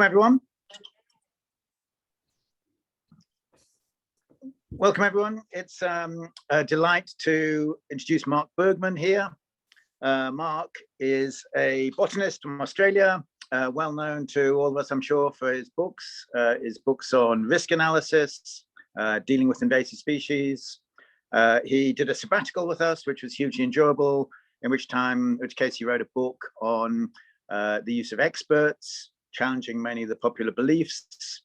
Everyone. Welcome, everyone. It's a delight to introduce Mark Burgman here. Mark is a botanist from Australia, well known to all of us, I'm sure, for his books on risk analysis, dealing with invasive species. He did a sabbatical with us, which was hugely enjoyable, in which case he wrote a book on the use of experts, challenging many of the popular beliefs.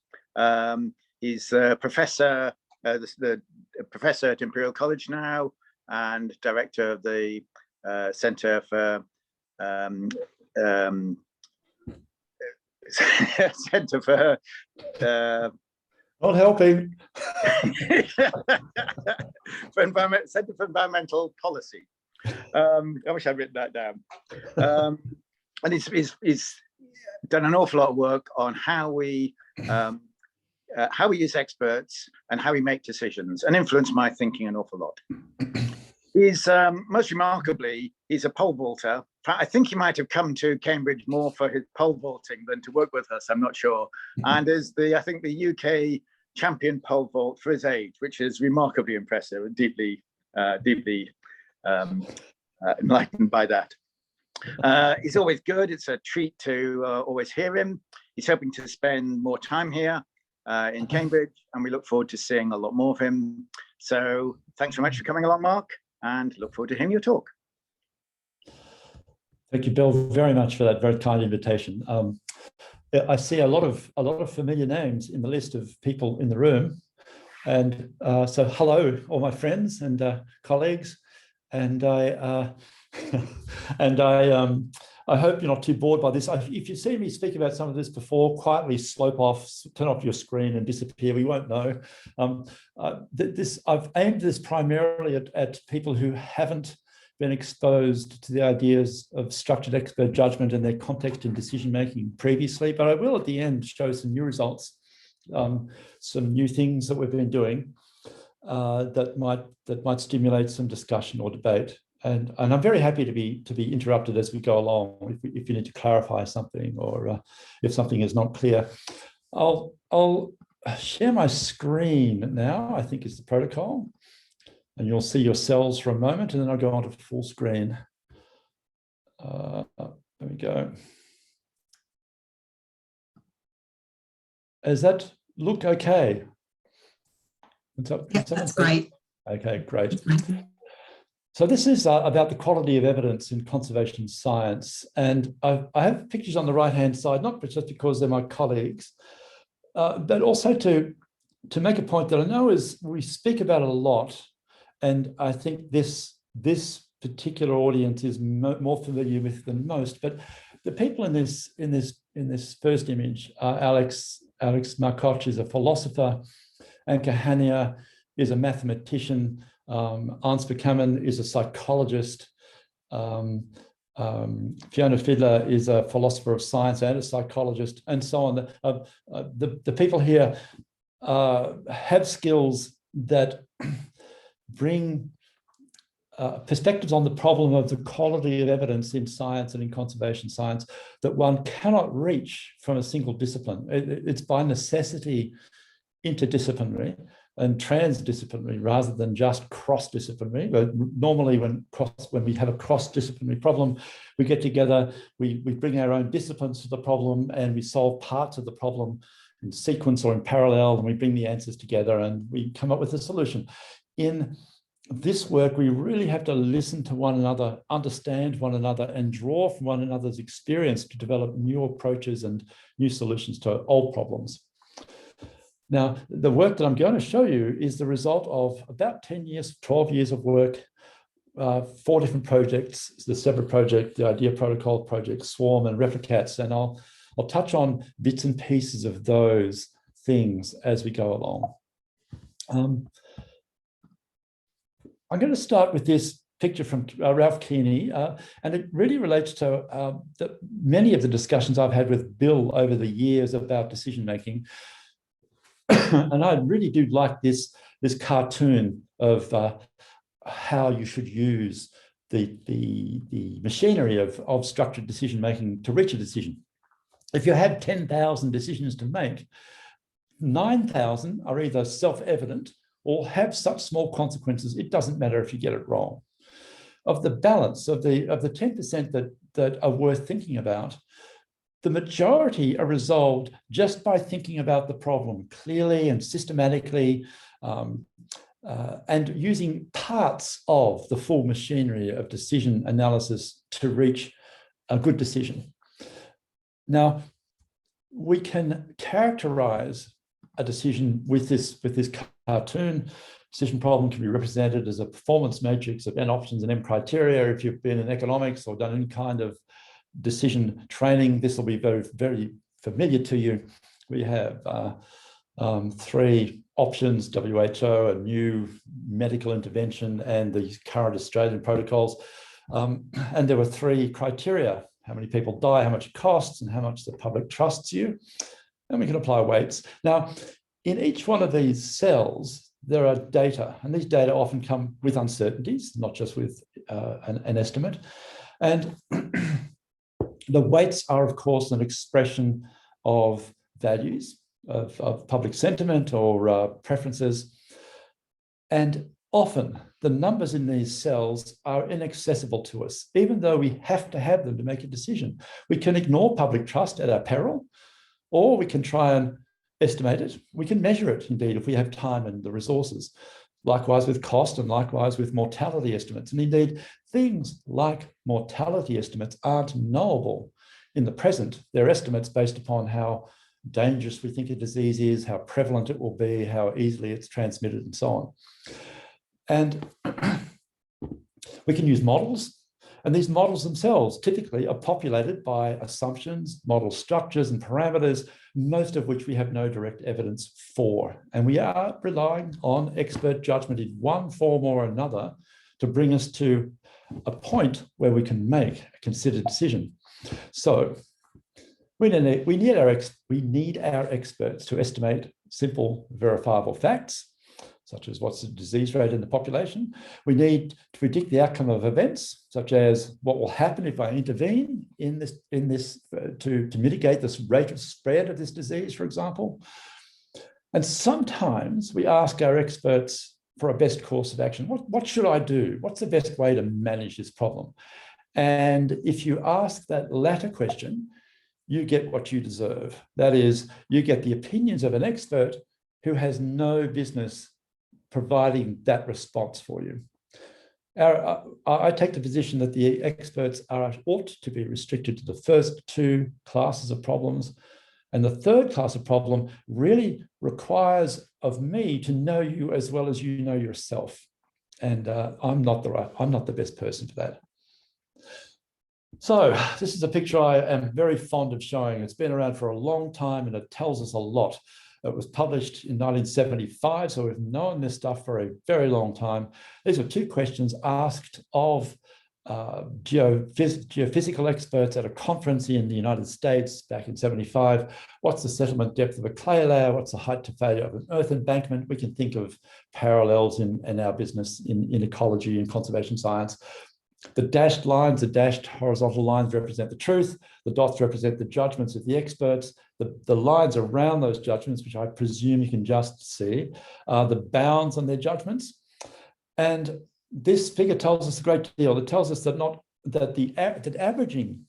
He's a professor, the professor at Imperial College now, and director of the Center for Center for not helping Center for Environmental Policy. I wish I'd written that down. And he's done an awful lot of work on how we use experts and how we make decisions, and influenced my thinking an awful lot. He's most remarkably, he's a pole vaulter. I think he might have come to Cambridge more for his pole vaulting than to work with us, I'm not sure. And is I think the UK champion pole vault for his age, which is remarkably impressive and deeply enlightened by that. He's always good. It's a treat to always hear him. He's hoping to spend more time here in Cambridge, and we look forward to seeing a lot more of him. So thanks very much for coming along, Mark, and look forward to hearing your talk. Thank you, Bill, very much for that very kind invitation. I see a lot of familiar names in the list of people in the room, and so hello, all my friends and colleagues, and I hope you're not too bored by this. If you see me speak about some of this before, quietly slope off, turn off your screen and disappear. We won't know. I've aimed this primarily at people who haven't been exposed to the ideas of structured expert judgment and their context in decision-making previously, but I will at the end show some new results, some new things that we've been doing that might stimulate some discussion or debate. And I'm very happy to be interrupted as we go along if you need to clarify something or if something is not clear. I'll share my screen now, I think is the protocol. And you'll see yourselves for a moment, and then I'll go on to full screen. There we go. Does that look okay? Yeah, that's great. Okay, great. So this is about the quality of evidence in conservation science. And I have pictures on the right-hand side, not just because they're my colleagues, but also to make a point that I know is we speak about it a lot. And I think this particular audience is more familiar with than most. But the people in this first image are Alex Markoch is a philosopher, Anke Hania is a mathematician, Ernst Beckmann is a psychologist, Fiona Fiedler is a philosopher of science and a psychologist, and so on. The people here have skills that bring perspectives on the problem of the quality of evidence in science and in conservation science that one cannot reach from a single discipline. It's by necessity interdisciplinary and transdisciplinary rather than just cross-disciplinary. But normally when we have a cross-disciplinary problem, we get together, we bring our own disciplines to the problem, and we solve parts of the problem in sequence or in parallel, and we bring the answers together and we come up with a solution. In this work, we really have to listen to one another, understand one another, and draw from one another's experience to develop new approaches and new solutions to old problems. Now, the work that I'm going to show you is the result of about 10 years, 12 years of work, 4 different projects, the SEBRA project, the IDEA Protocol project, SWARM, and Replicats, and I'll touch on bits and pieces of those things as we go along. I'm going to start with this picture from Ralph Keeney, and it really relates to many of the discussions I've had with Bill over the years about decision-making. And I really do like this cartoon of how you should use the machinery of structured decision-making to reach a decision. if you have 10,000 decisions to make, 9,000 are either self-evident or have such small consequences, it doesn't matter if you get it wrong. Of the balance of the 10% that are worth thinking about, the majority are resolved just by thinking about the problem clearly and systematically, and using parts of the full machinery of decision analysis to reach a good decision. Now, we can characterize a decision with this cartoon. Decision problem can be represented as a performance matrix of N options and M criteria. If you've been in economics or done any kind of decision training, this will be very, very familiar to you. We have 3 options: WHO, a new medical intervention, and the current Australian protocols. And there were 3 criteria: how many people die, how much it costs, and how much the public trusts you. And we can apply weights. Now, in each one of these cells, there are data, and these data often come with uncertainties, not just with an estimate. And the weights are, of course, an expression of values, of public sentiment or preferences. And often the numbers in these cells are inaccessible to us, even though we have to have them to make a decision. We can ignore public trust at our peril, or we can try and estimate it. We can measure it, indeed, if we have time and the resources. Likewise with cost, and likewise with mortality estimates. And indeed, things like mortality estimates aren't knowable in the present. They're estimates based upon how dangerous we think a disease is, how prevalent it will be, how easily it's transmitted, and so on. And we can use models. And these models themselves typically are populated by assumptions, model structures, and parameters, most of which we have no direct evidence for. And we are relying on expert judgment in one form or another to bring us to a point where we can make a considered decision. So we need our experts to estimate simple, verifiable facts, such as what's the disease rate in the population. We need to predict the outcome of events, such as what will happen if I intervene in this to mitigate this rate of spread of this disease, for example. And sometimes we ask our experts for a best course of action. What should I do? What's the best way to manage this problem? And if you ask that latter question, you get what you deserve. That is, you get the opinions of an expert who has no business providing that response for you. I take the position that the experts ought to be restricted to the first 2 classes of problems. And the third class of problem really requires of me to know you as well as you know yourself. And I'm not the best person for that. So this is a picture I am very fond of showing. It's been around for a long time and it tells us a lot. It was published in 1975, so we've known this stuff for a very long time. These are 2 questions asked of geophysical experts at a conference in the United States back in 75. What's the settlement depth of a clay layer? What's the height to failure of an earth embankment? We can think of parallels in our business in ecology and conservation science. The dashed lines, the dashed horizontal lines represent the truth. The dots represent the judgments of the experts. The lines around those judgments, which I presume you can just see, are the bounds on their judgments. And this figure tells us a great deal. It tells us that averaging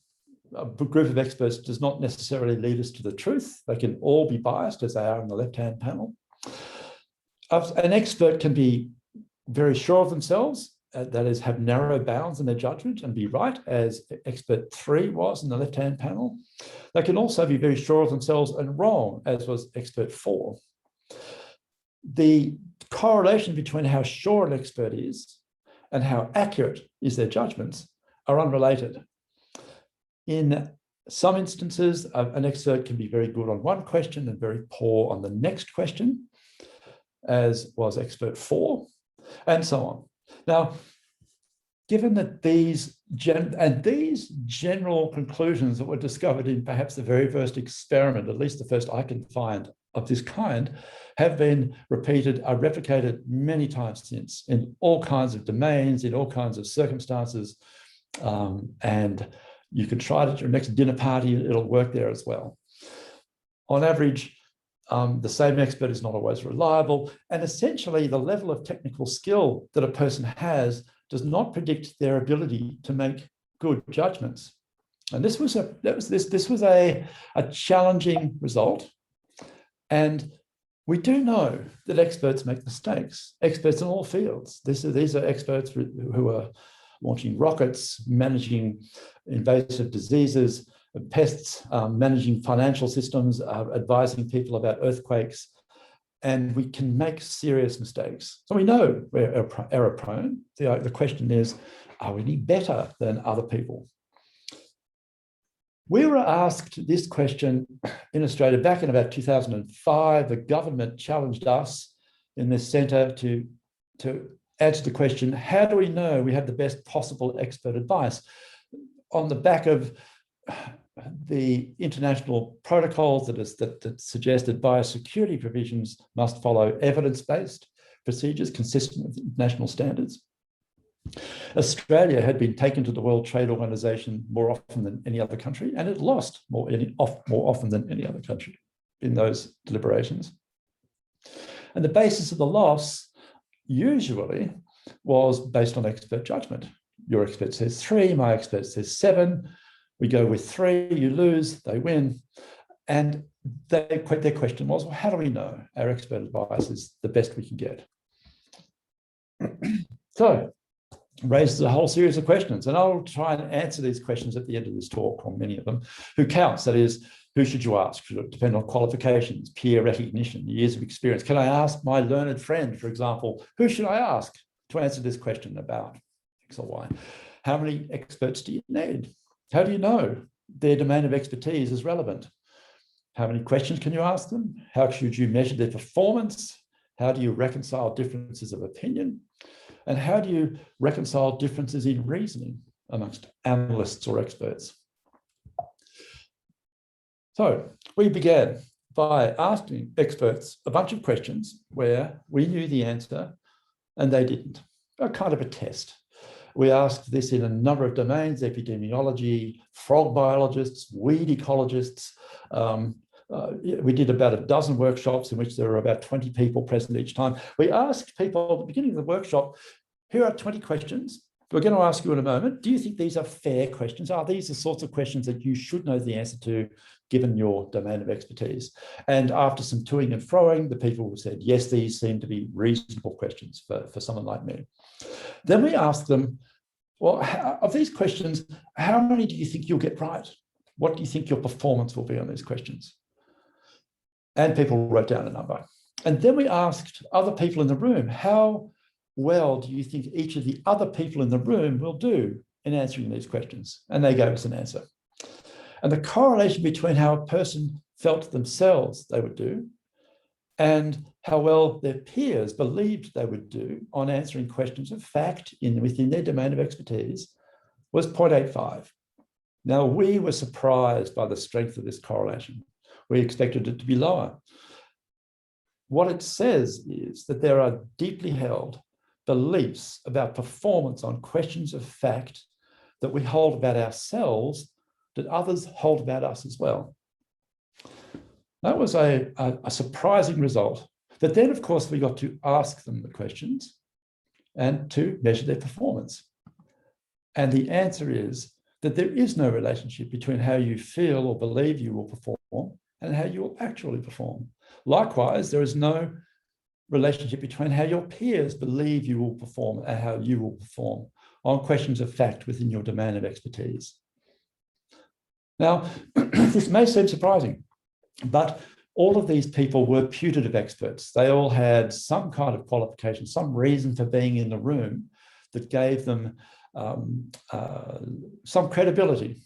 a group of experts does not necessarily lead us to the truth. They can all be biased, as they are in the left-hand panel. An expert can be very sure of themselves, that is, have narrow bounds in their judgment and be right, as expert 3 was in the left-hand panel. They can also be very sure of themselves and wrong, as was expert 4. The correlation between how sure an expert is and how accurate is their judgments are unrelated. In some instances, an expert can be very good on one question and very poor on the next question, as was expert 4, and so on. Now, given that these general conclusions that were discovered in perhaps the very first experiment, at least the first I can find of this kind, have been replicated many times since in all kinds of domains, in all kinds of circumstances, and You can try it at your next dinner party, it'll work there as well. On average, the same expert is not always reliable, and essentially the level of technical skill that a person has does not predict their ability to make good judgments. And this was a challenging result. And we do know that experts make mistakes, experts in all fields. These are experts who are launching rockets, managing invasive diseases, pests, managing financial systems, advising people about earthquakes, and we can make serious mistakes. So we know we're error prone. The question is, are we any better than other people? We were asked this question in Australia back in about 2005. The government challenged us in this centre to answer the question, how do we know we have the best possible expert advice? On the back of the international protocols that suggested biosecurity provisions must follow evidence-based procedures consistent with international standards. Australia had been taken to the World Trade Organization more often than any other country, and it lost more often than any other country in those deliberations. And the basis of the loss usually was based on expert judgment. Your expert says 3, my expert says 7. We go with 3, you lose, they win. And their question was, well, how do we know our expert advice is the best we can get? So, raises a whole series of questions, and I'll try and answer these questions at the end of this talk, or many of them. Who counts? That is, who should you ask? Should it depend on qualifications, peer recognition, years of experience? Can I ask my learned friend, for example, who should I ask to answer this question about X or Y? How many experts do you need? How do you know their domain of expertise is relevant? How many questions can you ask them? How should you measure their performance? How do you reconcile differences of opinion? And how do you reconcile differences in reasoning amongst analysts or experts? So we began by asking experts a bunch of questions where we knew the answer and they didn't. A kind of a test. We asked this in a number of domains: epidemiology, frog biologists, weed ecologists. We did about a dozen workshops in which there were about 20 people present each time. We asked people at the beginning of the workshop, here are 20 questions. We're going to ask you in a moment, do you think these are fair questions? Are these the sorts of questions that you should know the answer to, given your domain of expertise? And after some toing and froing, the people said, yes, these seem to be reasonable questions for someone like me. Then we asked them, well, of these questions, how many do you think you'll get right? What do you think your performance will be on these questions? And people wrote down a number. And then we asked other people in the room, how well do you think each of the other people in the room will do in answering these questions? And they gave us an answer. And the correlation between how a person felt themselves they would do and how well their peers believed they would do on answering questions of fact within their domain of expertise was 0.85. Now, we were surprised by the strength of this correlation. We expected it to be lower. What it says is that there are deeply held beliefs about performance on questions of fact that we hold about ourselves that others hold about us as well. That was a surprising result. But then, of course, we got to ask them the questions and to measure their performance. And the answer is that there is no relationship between how you feel or believe you will perform and how you will actually perform. Likewise, there is no relationship between how your peers believe you will perform and how you will perform on questions of fact within your domain of expertise. Now, this may seem surprising, but all of these people were putative experts. They all had some kind of qualification, some reason for being in the room that gave them some credibility,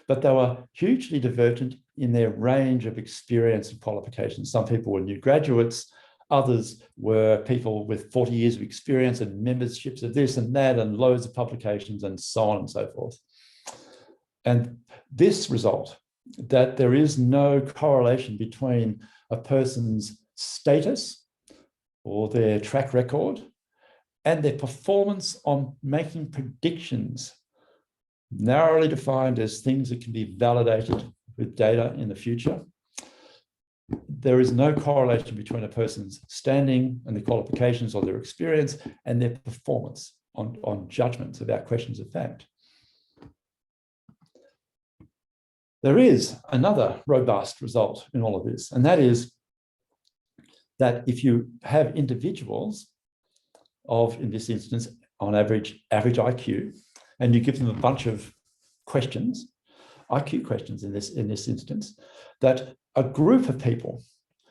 but they were hugely divergent in their range of experience and qualifications. Some people were new graduates, others were people with 40 years of experience and memberships of this and that and loads of publications and so on and so forth. And this result, that there is no correlation between a person's status or their track record and their performance on making predictions narrowly defined as things that can be validated with data in the future. There is no correlation between a person's standing and the qualifications or their experience and their performance on judgments about questions of fact. There is another robust result in all of this, and that is that if you have individuals of, in this instance, on average IQ, and you give them a bunch of questions, IQ questions in this instance, that a group of people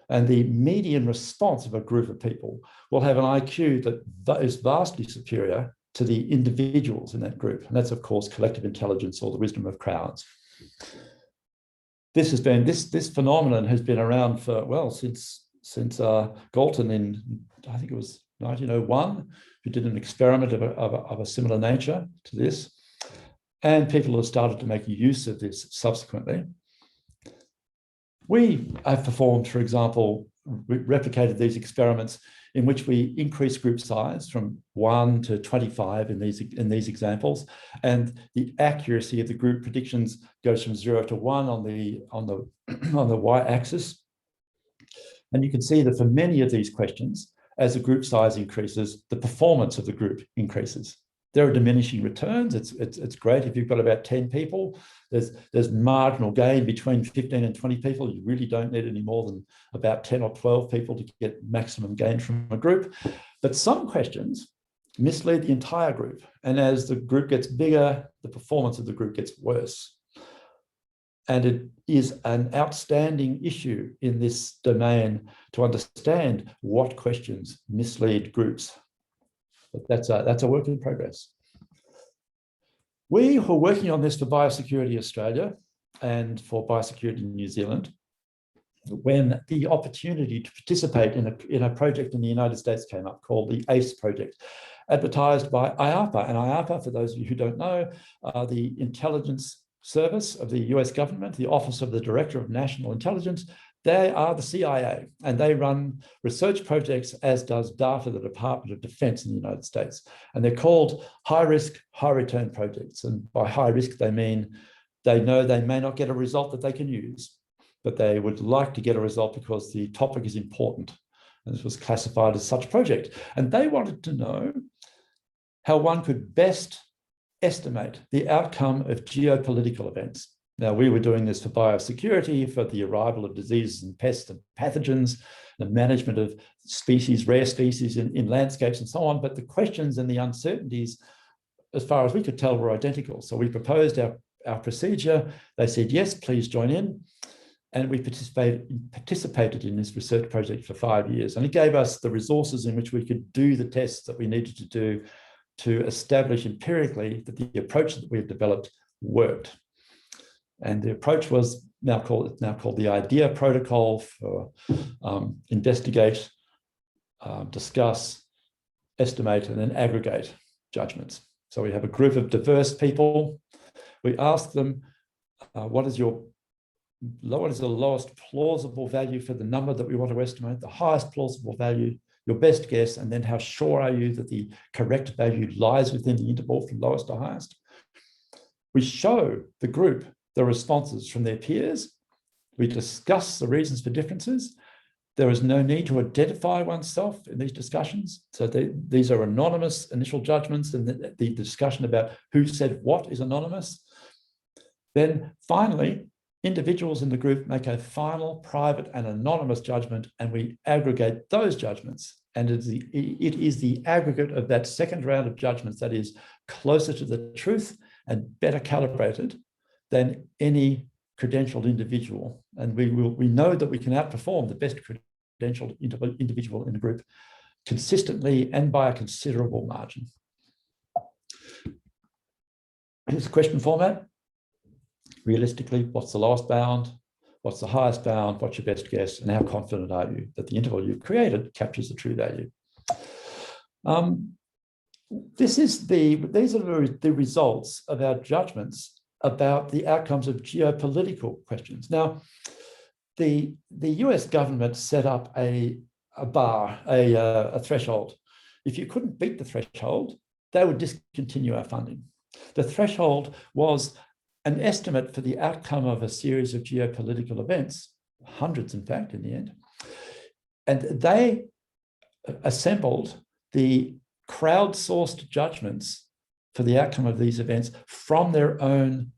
and the median response of a group of people will have an IQ that is vastly superior to the individuals in that group. And that's, of course, collective intelligence or the wisdom of crowds. This phenomenon has been around for, well, since Galton in, I think it was 1901, who did an experiment of a similar nature to this. And people have started to make use of this subsequently. We have performed, for example, replicated these experiments in which we increase group size from 1 to 25 in these examples, and the accuracy of the group predictions goes from 0 to 1 on the y-axis. And you can see that for many of these questions, as the group size increases, the performance of the group increases. There are diminishing returns. It's great if you've got about 10 people. There's marginal gain between 15 and 20 people. You really don't need any more than about 10 or 12 people to get maximum gain from a group. But some questions mislead the entire group. And as the group gets bigger, the performance of the group gets worse. And it is an outstanding issue in this domain to understand what questions mislead groups. But that's a work in progress. We were working on this for Biosecurity Australia and for Biosecurity New Zealand when the opportunity to participate in a project in the United States came up called the ACE project, advertised by IARPA. And IARPA, for those of you who don't know, the intelligence service of the US government, the Office of the Director of National Intelligence. They are the CIA, and they run research projects, as does DARPA, the Department of Defense in the United States. And they're called high-risk, high-return projects. And by high risk, they mean they know they may not get a result that they can use, but they would like to get a result because the topic is important. And this was classified as such a project. And they wanted to know how one could best estimate the outcome of geopolitical events. Now, we were doing this for biosecurity, for the arrival of diseases and pests and pathogens, the management of species, rare species in landscapes and so on. But the questions and the uncertainties, as far as we could tell, were identical. So we proposed our procedure. They said, yes, please join in. And we participated in this research project for 5 years. And it gave us the resources in which we could do the tests that we needed to do to establish empirically that the approach that we had developed worked. And the approach was now called the IDEA protocol for investigate, discuss, estimate, and then aggregate judgments. So we have a group of diverse people. We ask them, what is the lowest plausible value for the number that we want to estimate, the highest plausible value, your best guess, and then how sure are you that the correct value lies within the interval from lowest to highest? We show the group the responses from their peers. We discuss the reasons for differences. There is no need to identify oneself in these discussions. So these are anonymous initial judgments, and the discussion about who said what is anonymous. Then finally, individuals in the group make a final, private, and anonymous judgment, and we aggregate those judgments. And it is the aggregate of that second round of judgments that is closer to the truth and better calibrated than any credentialed individual. And we know that we can outperform the best credentialed individual in the group consistently and by a considerable margin. Here's the question format. Realistically, what's the lowest bound? What's the highest bound? What's your best guess? And how confident are you that the interval you've created captures the true value? These are the results of our judgments about the outcomes of geopolitical questions. Now, the US government set up a bar, a threshold. If you couldn't beat the threshold, they would discontinue our funding. The threshold was an estimate for the outcome of a series of geopolitical events, hundreds, in fact, in the end. And they assembled the crowdsourced judgments for the outcome of these events from their own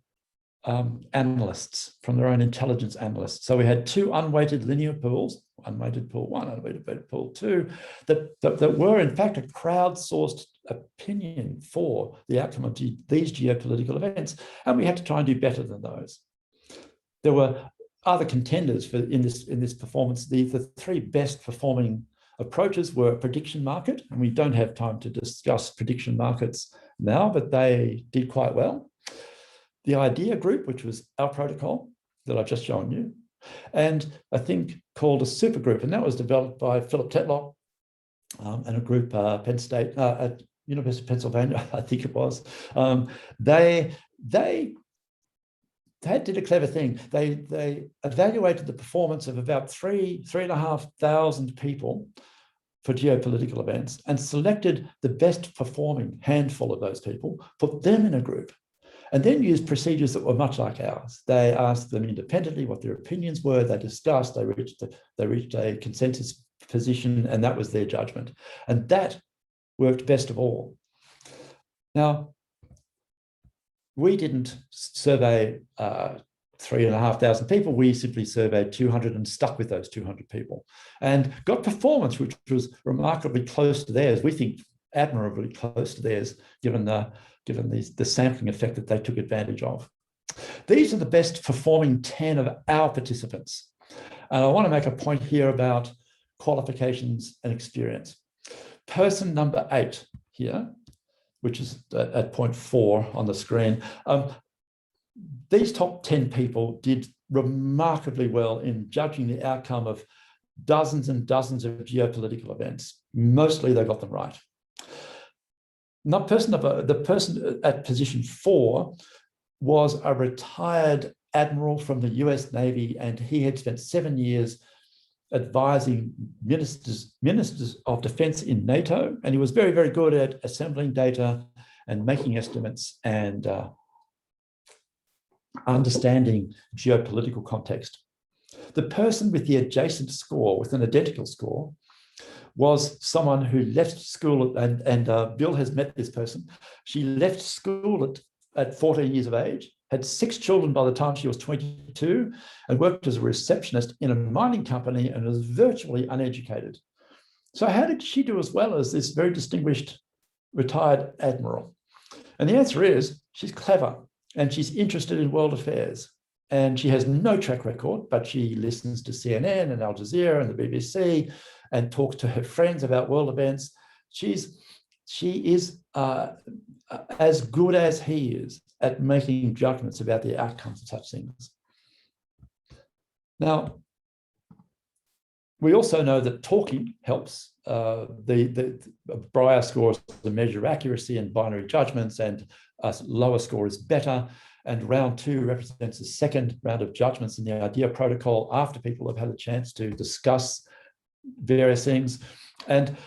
analysts, from their own intelligence analysts. So we had two unweighted linear pools, unweighted pool 1, unweighted pool 2, that were in fact a crowdsourced opinion for the outcome of these geopolitical events. And we had to try and do better than those. There were other contenders in this performance. The three best performing approaches were prediction market, and we don't have time to discuss prediction markets now, but they did quite well. The idea group, which was our protocol that I've just shown you, and a thing called a supergroup, and that was developed by Philip Tetlock and a group Penn State at University of Pennsylvania, I think it was. They did a clever thing. They evaluated the performance of about 3,500 people for geopolitical events and selected the best performing handful of those people, put them in a group, and then used procedures that were much like ours. They asked them independently what their opinions were. They discussed, they reached a consensus position, and that was their judgment. And that worked best of all. Now, we didn't survey 3,500 people. We simply surveyed 200 and stuck with those 200 people and got performance which was remarkably close to theirs. We think admirably close to theirs, given the sampling effect that they took advantage of. These are the best performing 10 of our participants. And I want to make a point here about qualifications and experience. Person number 8 here, which is at point 4 on the screen. These top 10 people did remarkably well in judging the outcome of dozens and dozens of geopolitical events. Mostly they got them right. The person at position 4 was a retired admiral from the US Navy, and he had spent 7 years advising ministers of defense in NATO, and he was very, very good at assembling data and making estimates and understanding geopolitical context. The person with the adjacent score, with an identical score, was someone who left school, and Bill has met this person. She left school at 14 years of age, had 6 children by the time she was 22, and worked as a receptionist in a mining company and was virtually uneducated. So how did she do as well as this very distinguished retired admiral? And the answer is she's clever and she's interested in world affairs. And she has no track record, but she listens to CNN and Al Jazeera and the BBC and talks to her friends about world events. She is as good as he is at making judgments about the outcomes of such things. Now, we also know that talking helps. The Breyer score is the measure of accuracy in binary judgments, and a lower score is better. And round 2 represents the second round of judgments in the idea protocol after people have had a chance to discuss various things. And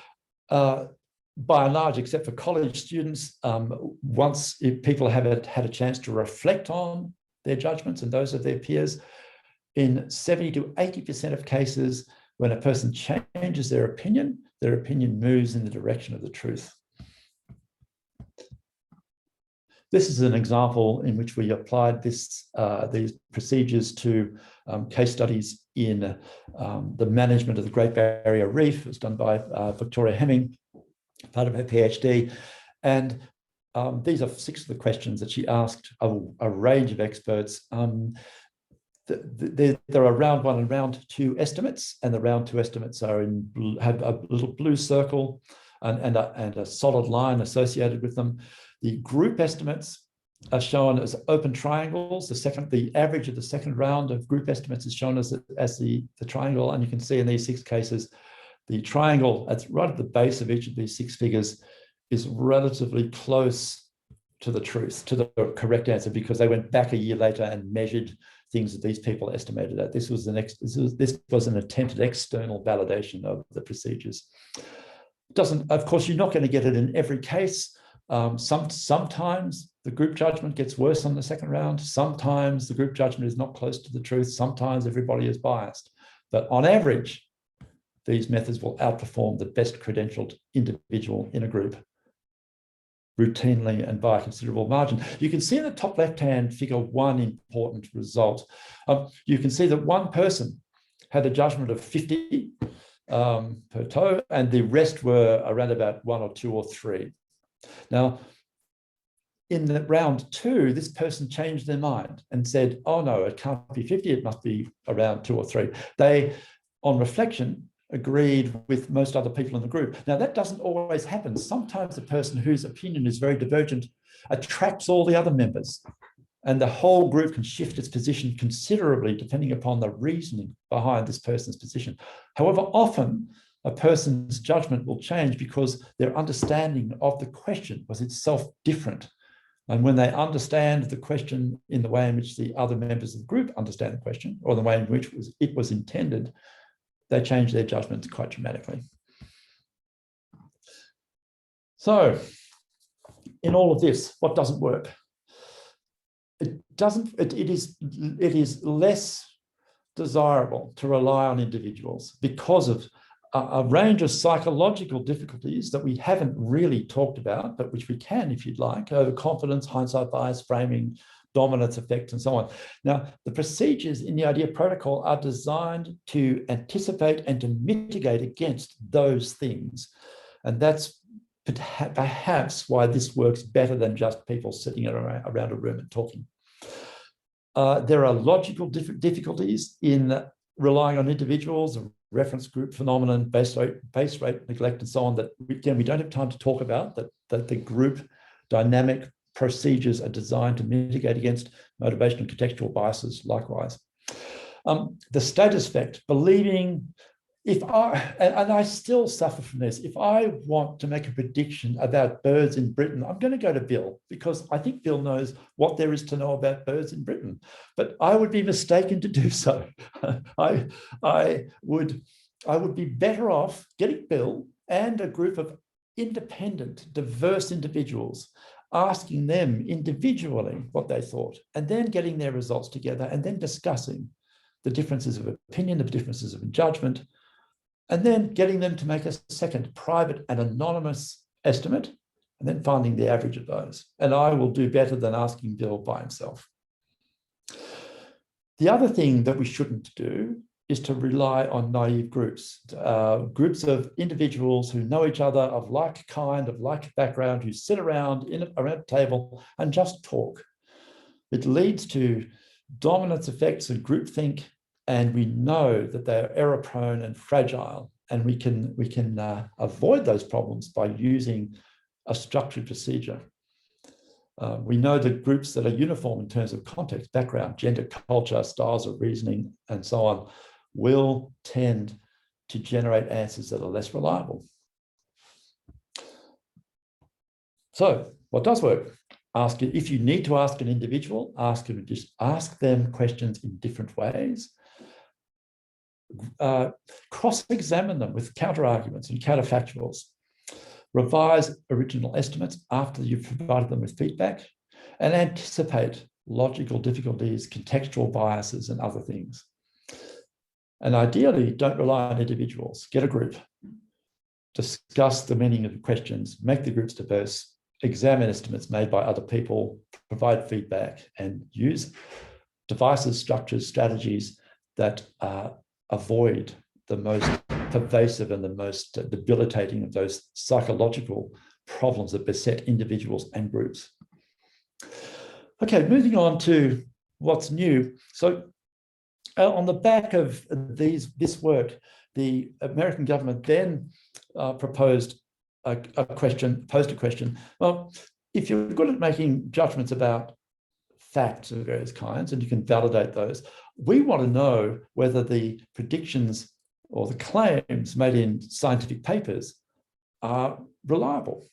by and large, except for college students, once people have had a chance to reflect on their judgments and those of their peers, in 70 to 80% of cases, when a person changes their opinion moves in the direction of the truth. This is an example in which we applied these procedures to case studies in the management of the Great Barrier Reef. It was done by Victoria Hemming, part of her PhD. And these are 6 of the questions that she asked a range of experts. There are round 1 and round 2 estimates, and the round 2 estimates are have a little blue circle and a solid line associated with them. The group estimates are shown as open triangles. The average of the second round of group estimates is shown as the triangle, and you can see in these 6 cases, the triangle that's right at the base of each of these 6 figures is relatively close to the truth, to the correct answer, because they went back a year later and measured things that these people estimated at. This was an attempted external validation of the procedures. Of course, you're not going to get it in every case. Sometimes the group judgment gets worse on the second round. Sometimes the group judgment is not close to the truth. Sometimes everybody is biased. But on average, these methods will outperform the best credentialed individual in a group routinely and by a considerable margin. You can see in the top left-hand figure one important result. You can see that one person had a judgment of 50 per toe, and the rest were around about 1 or 2 or 3. Now, in the round 2, this person changed their mind and said, oh no, it can't be 50, it must be around 2 or 3. They, on reflection, agreed with most other people in the group. Now, that doesn't always happen. Sometimes the person whose opinion is very divergent attracts all the other members, and the whole group can shift its position considerably depending upon the reasoning behind this person's position. However, often a person's judgment will change because their understanding of the question was itself different. And when they understand the question in the way in which the other members of the group understand the question, or the way in which it was intended, they change their judgments quite dramatically. So, in all of this, what doesn't work? It is less desirable to rely on individuals because of a range of psychological difficulties that we haven't really talked about, but which we can, if you'd like: overconfidence, hindsight bias, framing, dominance effect, and so on. Now, the procedures in the IDEA protocol are designed to anticipate and to mitigate against those things. And that's perhaps why this works better than just people sitting around a room and talking. There are logical difficulties in relying on individuals, a reference group phenomenon, base rate neglect, and so on, that again, we don't have time to talk about, that the group dynamic procedures are designed to mitigate against. Motivation and contextual biases likewise. The status effect, believing, and I still suffer from this, if I want to make a prediction about birds in Britain, I'm going to go to Bill, because I think Bill knows what there is to know about birds in Britain. But I would be mistaken to do so. I would be better off getting Bill and a group of independent, diverse individuals, asking them individually what they thought, and then getting their results together, and then discussing the differences of opinion, the differences of judgment, and then getting them to make a second private and anonymous estimate, and then finding the average of those. And I will do better than asking Bill by himself. The other thing that we shouldn't do is to rely on naive groups, groups of individuals who know each other, of like kind, of like background, who sit around around a table and just talk. It leads to dominance effects and groupthink, and we know that they are error prone and fragile, and we can avoid those problems by using a structured procedure. We know that groups that are uniform in terms of context, background, gender, culture, styles of reasoning, and so on, will tend to generate answers that are less reliable. So what does work? Ask it. If you need to ask an individual, ask them questions in different ways. Cross-examine them with counter-arguments and counterfactuals. Revise original estimates after you've provided them with feedback, and anticipate logical difficulties, contextual biases, and other things. And ideally, don't rely on individuals. Get a group. Discuss the meaning of the questions, make the groups diverse, examine estimates made by other people, provide feedback, and use devices, structures, strategies that avoid the most pervasive and the most debilitating of those psychological problems that beset individuals and groups. Okay, moving on to what's new. So on the back of this work, the American government then posed a question. Well, if you're good at making judgments about facts of various kinds, and you can validate those, we want to know whether the predictions or the claims made in scientific papers are reliable.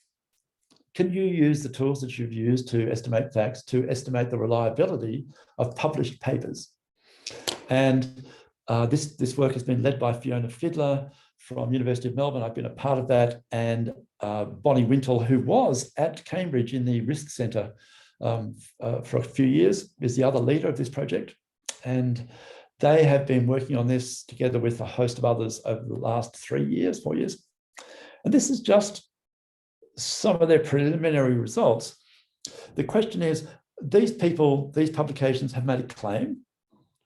Can you use the tools that you've used to estimate facts to estimate the reliability of published papers? And this work has been led by Fiona Fiddler from University of Melbourne. I've been a part of that, and Bonnie Wintle, who was at Cambridge in the Risk Centre for a few years, is the other leader of this project. And they have been working on this together with a host of others over the last 4 years. And this is just some of their preliminary results. The question is, these publications have made a claim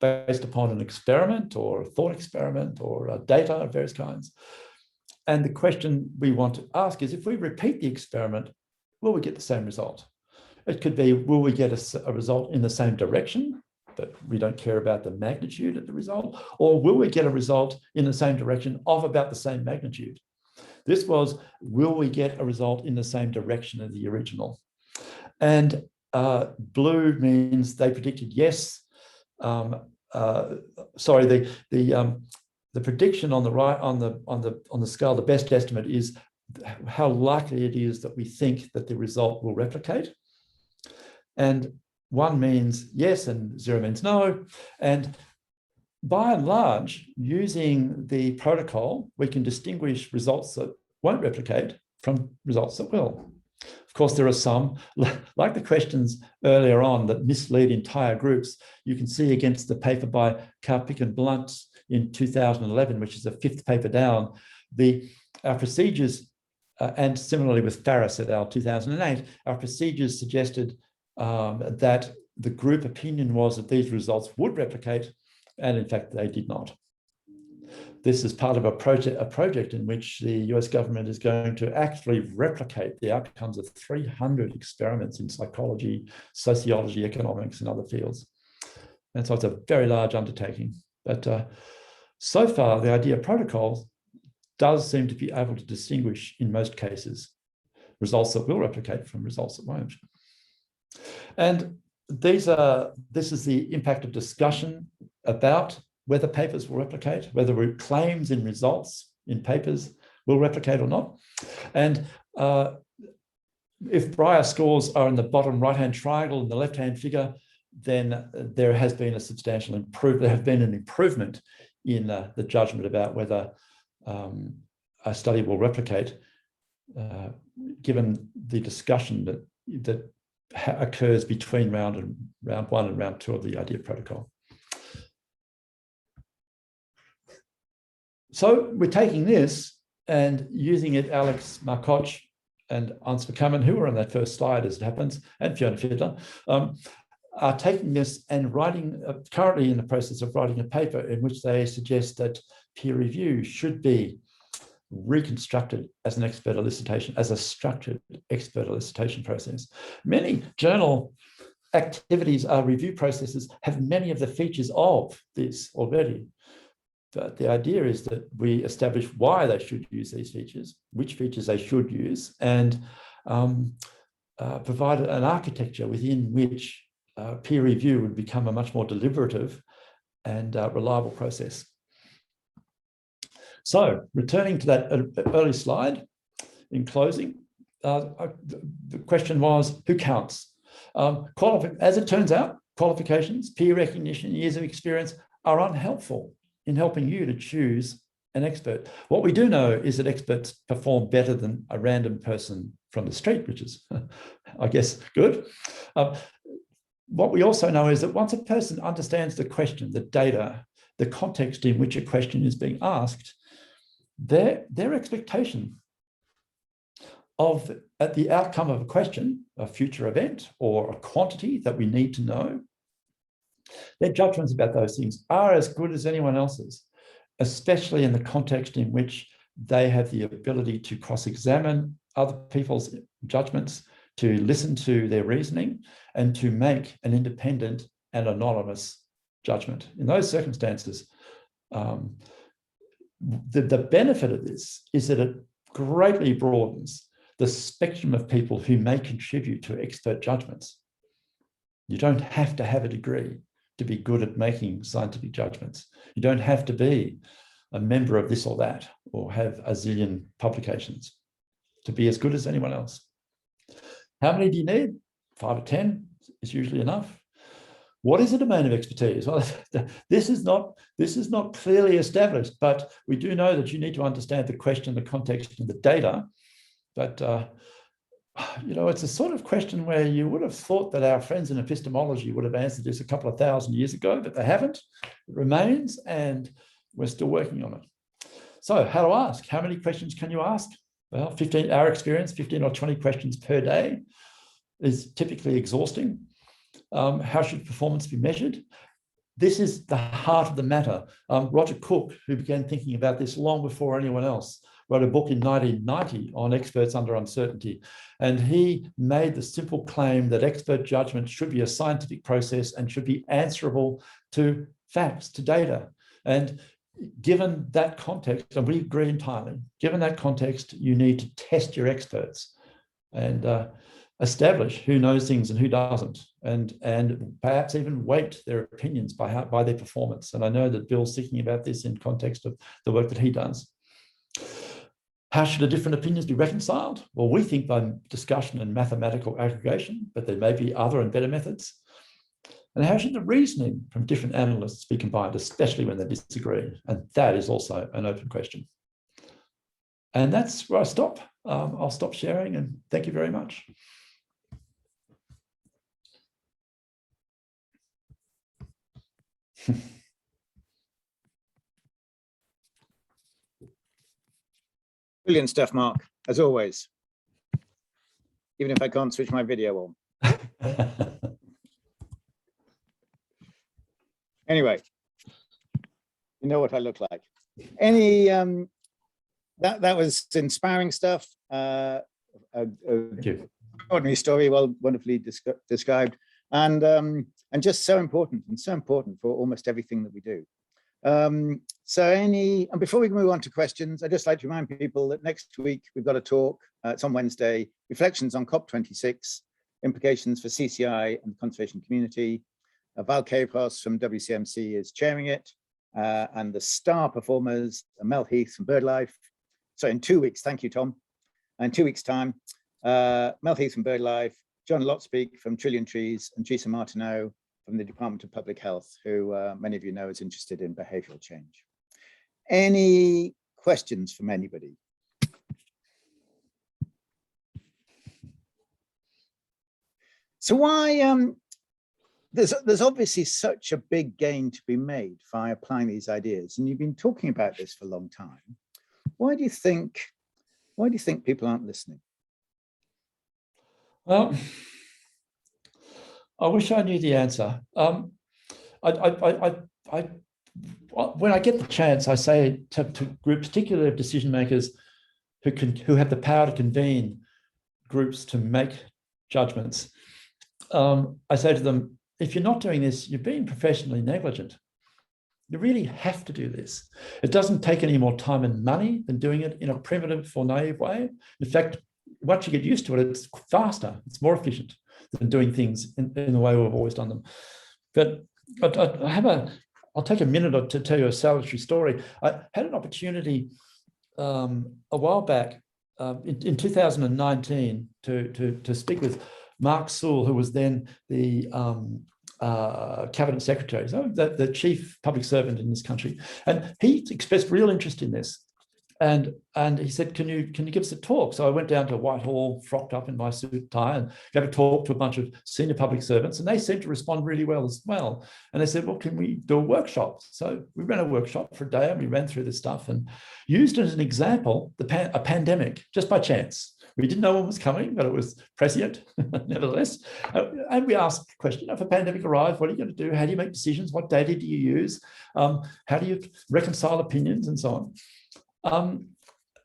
based upon an experiment or a thought experiment or data of various kinds. And the question we want to ask is, if we repeat the experiment, will we get the same result? It could be, will we get a result in the same direction, but we don't care about the magnitude of the result? Or will we get a result in the same direction of about the same magnitude? This was, will we get a result in the same direction as the original? And blue means they predicted yes. Sorry, the prediction on the right, on the scale, the best estimate is how likely it is that we think that the result will replicate. And 1 means yes and 0 means no. And by and large, using the protocol, we can distinguish results that won't replicate from results that will. Of course, there are some, like the questions earlier on, that mislead entire groups. You can see against the paper by Karpik and Blunt in 2011, which is the 5th paper down, our procedures, and similarly with Farris et al. 2008, our procedures suggested that the group opinion was that these results would replicate, and in fact, they did not. This is part of a project in which the US government is going to actually replicate the outcomes of 300 experiments in psychology, sociology, economics, and other fields. And so it's a very large undertaking. But so far, the idea of protocols does seem to be able to distinguish, in most cases, results that will replicate from results that won't. And this is the impact of discussion about whether papers will replicate, whether claims in results in papers will replicate or not. And if Breyer scores are in the bottom right-hand triangle in the left-hand figure, then there has been a substantial improvement. There have been an improvement in the judgment about whether a study will replicate, given the discussion that occurs between round 1 and round 2 of the idea protocol. So we're taking this and using it. Alex Markoch and Hans Verkammen, who were on that first slide as it happens, and Fiona Fiedler, are taking this and writing, currently in the process of writing a paper in which they suggest that peer review should be reconstructed as an expert elicitation, as a structured expert elicitation process. Many journal activities, review processes, have many of the features of this already. But the idea is that we establish why they should use these features, which features they should use, and provide an architecture within which peer review would become a much more deliberative and reliable process. So returning to that early slide, in closing, the question was, who counts? As it turns out, qualifications, peer recognition, years of experience are unhelpful in helping you to choose an expert. What we do know is that experts perform better than a random person from the street, which is, I guess, good. What we also know is that once a person understands the question, the data, the context in which a question is being asked, their expectation of at the outcome of a question, a future event or a quantity that we need to know, their judgments about those things are as good as anyone else's, especially in the context in which they have the ability to cross-examine other people's judgments, to listen to their reasoning, and to make an independent and anonymous judgment. In those circumstances, the benefit of this is that it greatly broadens the spectrum of people who may contribute to expert judgments. You don't have to have a degree to be good at making scientific judgments. You don't have to be a member of this or that, or have a zillion publications to be as good as anyone else. How many do you need? 5 or 10 is usually enough. What is a domain of expertise? Well, this is not clearly established, but we do know that you need to understand the question, the context, and the data. But it's a sort of question where you would have thought that our friends in epistemology would have answered this a couple of thousand years ago, but they haven't. It remains, and we're still working on it. So how to ask? How many questions can you ask? Well, 15, our experience, 15 or 20 questions per day is typically exhausting. How should performance be measured? This is the heart of the matter. Roger Cook, who began thinking about this long before anyone else, wrote a book in 1990 on experts under uncertainty. And he made the simple claim that expert judgment should be a scientific process and should be answerable to facts, to data. And given that context, and we agree entirely, given that context, you need to test your experts and establish who knows things and who doesn't, and perhaps even weight their opinions by their performance. And I know that Bill's thinking about this in context of the work that he does. How should the different opinions be reconciled? Well, we think by discussion and mathematical aggregation, but there may be other and better methods. And how should the reasoning from different analysts be combined, especially when they disagree? And that is also an open question. And that's where I stop. I'll stop sharing, and thank you very much. Brilliant stuff, Mark, as always. Even if I can't switch my video on. Anyway, you know what I look like. Any that was inspiring stuff. Thank you. Ordinary story, well, wonderfully described, and just so important for almost everything that we do. And before we move on to questions, I'd just like to remind people that next week we've got a talk. It's on Wednesday. Reflections on COP26, implications for CCI and the conservation community. Val Capros from WCMC is chairing it, and the star performers are Mel Heath from BirdLife. So in 2 weeks, thank you, Tom. In 2 weeks' time, Mel Heath from BirdLife, John Lotspeak from Trillion Trees, and Teresa Martineau from the Department of Public Health, who many of you know is interested in behavioural change. Any questions from anybody? So why, there's obviously such a big gain to be made by applying these ideas, and you've been talking about this for a long time. Why do you think people aren't listening? Well, I wish I knew the answer. When I get the chance, I say to groups, particularly decision makers who have the power to convene groups to make judgments, I say to them, if you're not doing this, you're being professionally negligent. You really have to do this. It doesn't take any more time and money than doing it in a primitive or naive way. In fact, once you get used to it, it's faster, it's more efficient than doing things in the way we've always done them. But I'll take a minute to tell you a salutary story. I had an opportunity a while back in 2019 to speak with Mark Sewell, who was then the cabinet secretary, so the chief public servant in this country, and he expressed real interest in this. And he said, can you give us a talk? So I went down to Whitehall, frocked up in my suit and tie, and gave a talk to a bunch of senior public servants, and they seemed to respond really well as well. And they said, well, can we do a workshop? So we ran a workshop for a day, and we ran through this stuff and used it as an example, a pandemic, just by chance. We didn't know what was coming, but it was prescient, nevertheless. And we asked the question, if a pandemic arrives, what are you going to do? How do you make decisions? What data do you use? How do you reconcile opinions and so on?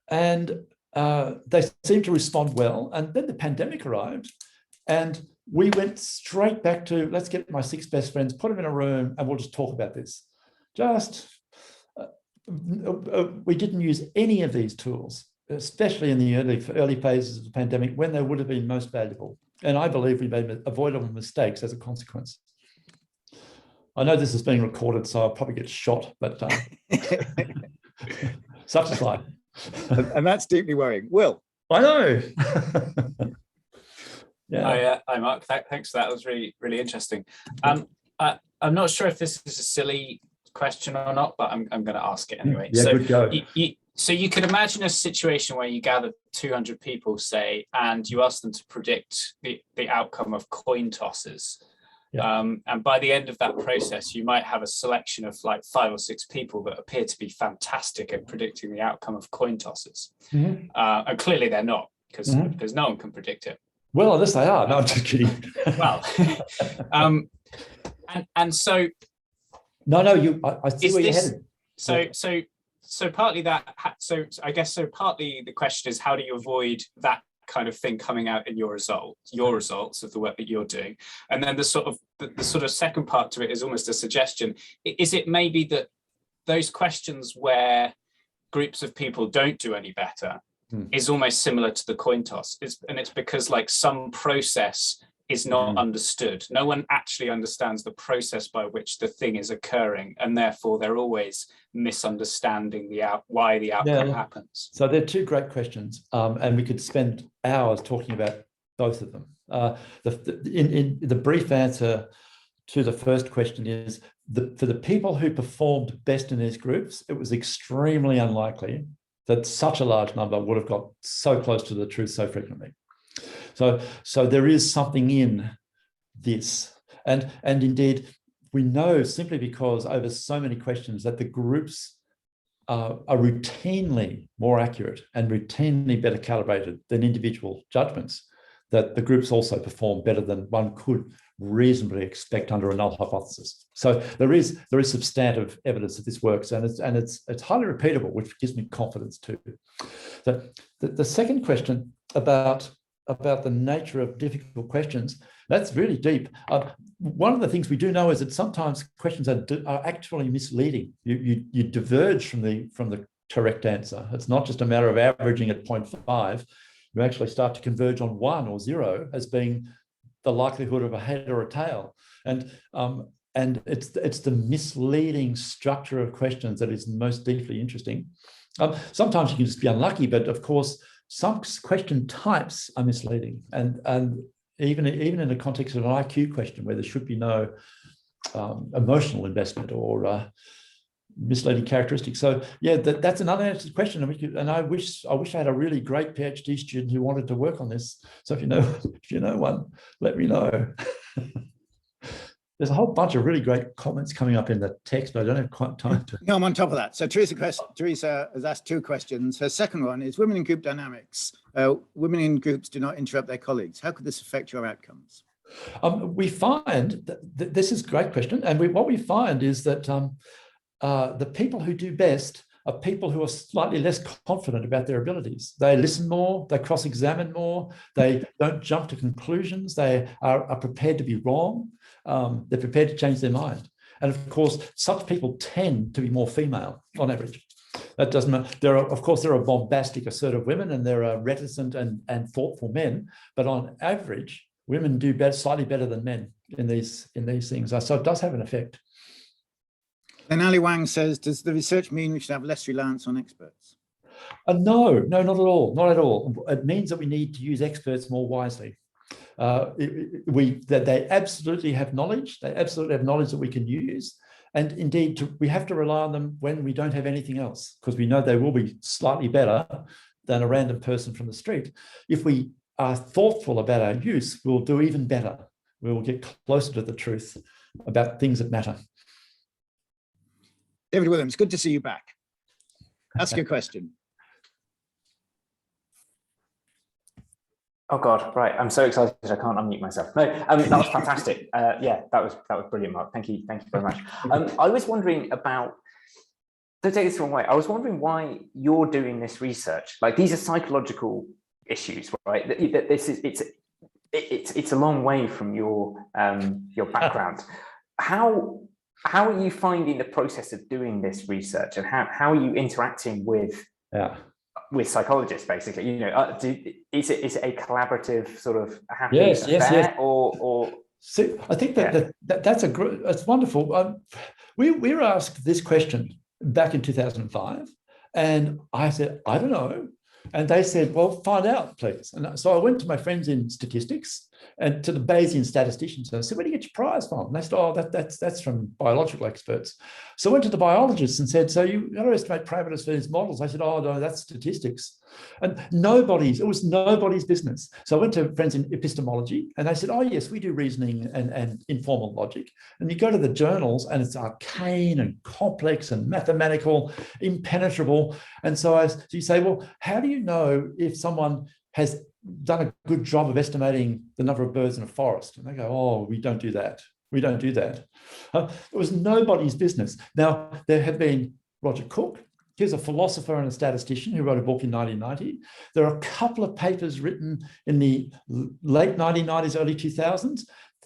They seemed to respond well. And then the pandemic arrived, and we went straight back to, let's get my 6 best friends, put them in a room, and we'll just talk about this. We didn't use any of these tools, especially in the early phases of the pandemic, when they would have been most valuable. And I believe we made avoidable mistakes as a consequence. I know this is being recorded, so I'll probably get shot, but such is life. And that's deeply worrying. Will? I know. Yeah. Hi, Mark. Thanks for that. That was really, really interesting. I'm not sure if this is a silly question or not, but I'm going to ask it anyway. Yeah, so good go. So you could imagine a situation where you gather 200 people, say, and you ask them to predict the outcome of coin tosses. Yeah. And by the end of that process, you might have a selection of like 5 or 6 people that appear to be fantastic at predicting the outcome of coin tosses. Mm-hmm. And clearly they're not, because Mm-hmm. no one can predict it. Well, unless they are. No, I'm just kidding. Well, and so No, I see where you're headed. So partly that. So I guess partly the question is, how do you avoid that kind of thing coming out in your results of the work that you're doing? And then the sort of second part to it is almost a suggestion. Is it maybe that those questions where groups of people don't do any better is almost similar to the coin toss? And it's because like some process is not understood. No one actually understands the process by which the thing is occurring, and therefore they're always misunderstanding why the outcome happens. So they're two great questions, and we could spend hours talking about both of them. In the brief answer to the first question is for the people who performed best in these groups, it was extremely unlikely that such a large number would have got so close to the truth so frequently. So there is something in this, and indeed we know simply because over so many questions that the groups are routinely more accurate and routinely better calibrated than individual judgments, that the groups also perform better than one could reasonably expect under a null hypothesis. So there is substantive evidence that this works, and it's highly repeatable, which gives me confidence too. So the second question about the nature of difficult questions, that's really deep. One of the things we do know is that sometimes questions are actually misleading. You diverge from the correct answer. It's not just a matter of averaging at 0.5. You actually start to converge on 1 or 0 as being the likelihood of a head or a tail. And it's the misleading structure of questions that is most deeply interesting. Sometimes you can just be unlucky, but of course, some question types are misleading, and even in the context of an IQ question where there should be no emotional investment or misleading characteristics. So yeah, that's an unanswered question, and I wish I had a really great PhD student who wanted to work on this. So if you know one, let me know. There's a whole bunch of really great comments coming up in the text, but I don't have quite time to. No, I'm on top of that. So Teresa has asked 2 questions. Her second one is women in group dynamics. Women in groups do not interrupt their colleagues. How could this affect your outcomes? We find that this is a great question. And what we find is that the people who do best are people who are slightly less confident about their abilities. They listen more, they cross-examine more, they don't jump to conclusions, they are prepared to be wrong, they're prepared to change their mind. And of course, such people tend to be more female on average. That doesn't, there are bombastic, assertive women, and there are reticent and thoughtful men, but on average, women do slightly better than men in these things. So it does have an effect. And Ali Wang says, does the research mean we should have less reliance on experts? No, not at all. Not at all. It means that we need to use experts more wisely. That they absolutely have knowledge. They absolutely have knowledge that we can use. And indeed, we have to rely on them when we don't have anything else, because we know they will be slightly better than a random person from the street. If we are thoughtful about our use, we'll do even better. We will get closer to the truth about things that matter. David Williams, good to see you back. Ask your question. Oh God, right. I'm so excited I can't unmute myself. No, that was fantastic. Yeah, that was brilliant, Mark. Thank you very much. I was wondering about, don't take this the wrong way, I was wondering why you're doing this research. Like, these are psychological issues, right? It's a long way from your background. How are you finding the process of doing this research, and how are you interacting with psychologists, basically? You know, is it a collaborative sort of happy affair? Yes. Or so I think that's wonderful. We were asked this question back in 2005, and I said, I don't know. And they said, well, find out, please. And so I went to my friends in statistics and to the Bayesian statisticians. And I said, where do you get your prize from? And they said, oh, that's from biological experts. So I went to the biologists and said, so you underestimate parameters for these models. I said, oh, no, that's statistics. And it was nobody's business. So I went to friends in epistemology and they said, oh, yes, we do reasoning and informal logic. And you go to the journals and it's arcane and complex and mathematical, impenetrable. And so you say, well, how do you know if someone has done a good job of estimating the number of birds in a forest? And they go, oh, we don't do that. We don't do that. It was nobody's business. Now, there have been Roger Cook. He's a philosopher and a statistician who wrote a book in 1990. There are a couple of papers written in the late 1990s, early 2000s.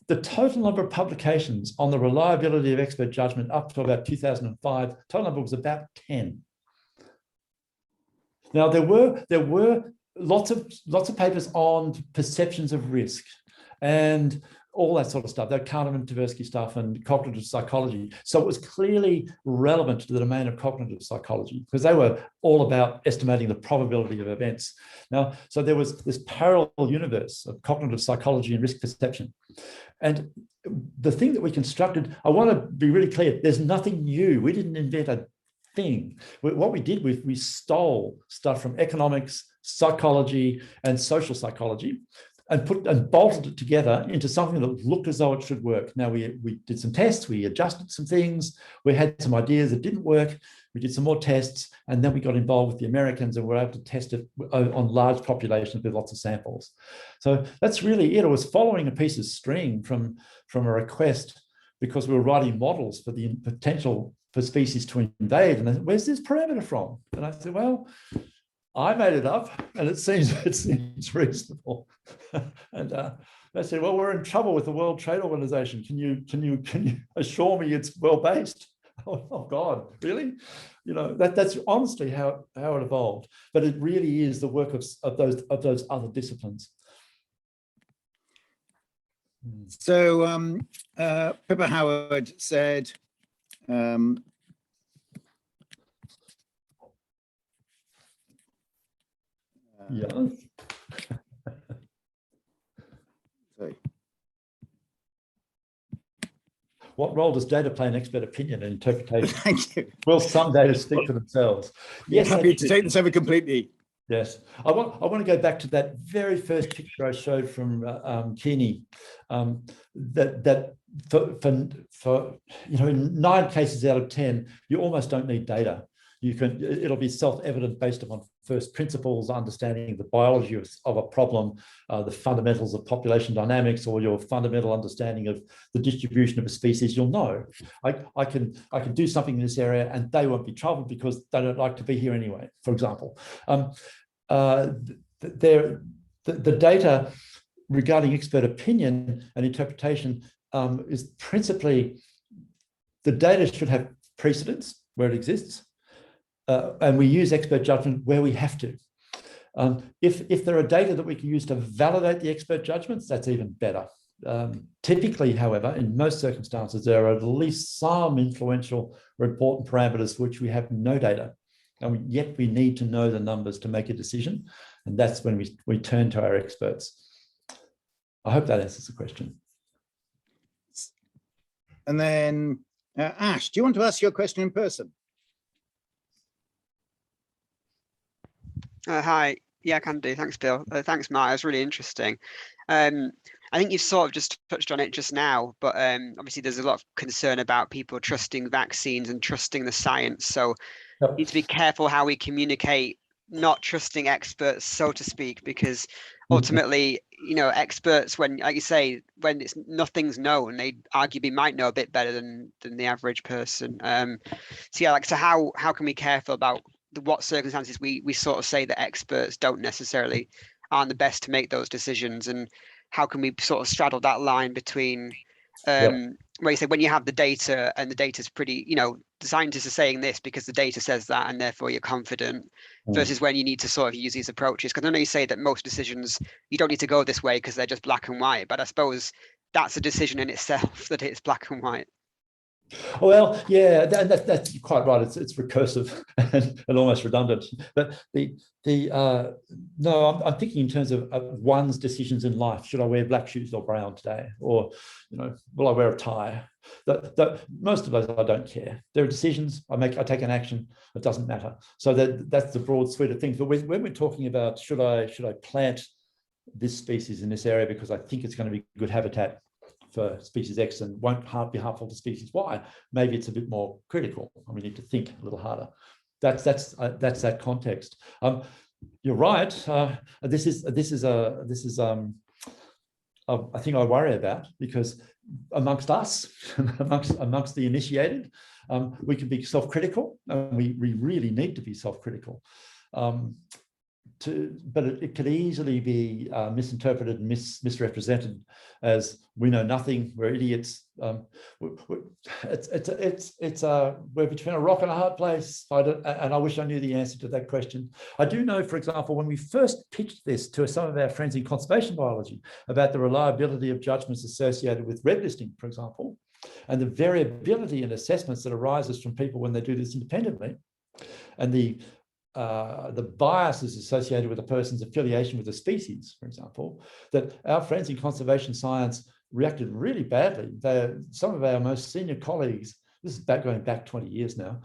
The total number of publications on the reliability of expert judgment up to about 2005, total number was about 10. Now, there were lots of papers on perceptions of risk and all that sort of stuff, that Kahneman and Tversky stuff and cognitive psychology. So it was clearly relevant to the domain of cognitive psychology because they were all about estimating the probability of events. Now, so there was this parallel universe of cognitive psychology and risk perception. And the thing that we constructed, I want to be really clear, there's nothing new. We didn't invent a thing. What we did was we stole stuff from economics, psychology, and social psychology and bolted it together into something that looked as though it should work. Now, we did some tests, we adjusted some things, we had some ideas that didn't work, we did some more tests, and then we got involved with the Americans and were able to test it on large populations with lots of samples. So that's really it. It was following a piece of string from a request because we were writing models for the potential for species to invade. And they said, where's this parameter from? And I said, well, I made it up and it seems reasonable. And they said, well, we're in trouble with the World Trade Organization. Can you assure me it's well-based? Oh God, really? You know, that's honestly how it evolved. But it really is the work of those other disciplines. So Pippa Howard said, yeah. Sorry. What role does data play in expert opinion and interpretation? Thank you. Will some data speak for themselves? Yes, happy to take this over completely. Yes, I want to go back to that very first picture I showed from Keeney. That for in 9 cases out of 10, you almost don't need data. It'll be self-evident based upon first principles, understanding the biology of a problem, the fundamentals of population dynamics, or your fundamental understanding of the distribution of a species. You'll know I can do something in this area and they won't be troubled because they don't like to be here anyway, for example. The data regarding expert opinion and interpretation is principally the data should have precedence where it exists. And we use expert judgment where we have to. If there are data that we can use to validate the expert judgments, that's even better. Typically, however, in most circumstances, there are at least some influential or important parameters for which we have no data. And yet we need to know the numbers to make a decision. And that's when we turn to our experts. I hope that answers the question. And then, Ash, do you want to ask your question in person? Hi. Yeah, I can do. Thanks, Bill. Thanks, Mark. It was really interesting. I think you've sort of just touched on it just now, but obviously there's a lot of concern about people trusting vaccines and trusting the science. So Yep. we need to be careful how we communicate, not trusting experts, so to speak, because ultimately, experts, when, like you say, when nothing's known, they arguably might know a bit better than the average person. So how can we be careful about what circumstances we sort of say that experts aren't the best to make those decisions, and how can we sort of straddle that line between where you say when you have the data and the data is pretty, the scientists are saying this because the data says that and therefore you're confident, versus when you need to sort of use these approaches. Because I know you say that most decisions you don't need to go this way because they're just black and white, but I suppose that's a decision in itself that it's black and white. Well, yeah, that's quite right. It's recursive and almost redundant. But no, I'm thinking in terms of one's decisions in life. Should I wear black shoes or brown today? Or, will I wear a tie? Most of those I don't care. There are decisions I take an action. It doesn't matter. So that's the broad suite of things. But when we're talking about should I plant this species in this area because I think it's going to be good habitat for species X and won't be harmful to species Y, maybe it's a bit more critical and we need to think a little harder. That's that context. You're right. This is a thing I worry about, because amongst us, amongst the initiated, we can be self-critical, and we really need to be self-critical. But it could easily be misinterpreted and misrepresented as we know nothing, we're idiots. We're between a rock and a hard place, and I wish I knew the answer to that question. I do know, for example, when we first pitched this to some of our friends in conservation biology about the reliability of judgments associated with red listing, for example, and the variability in assessments that arises from people when they do this independently, and the biases associated with a person's affiliation with a species, for example, that our friends in conservation science reacted really badly. Some of our most senior colleagues, this is going back 20 years now,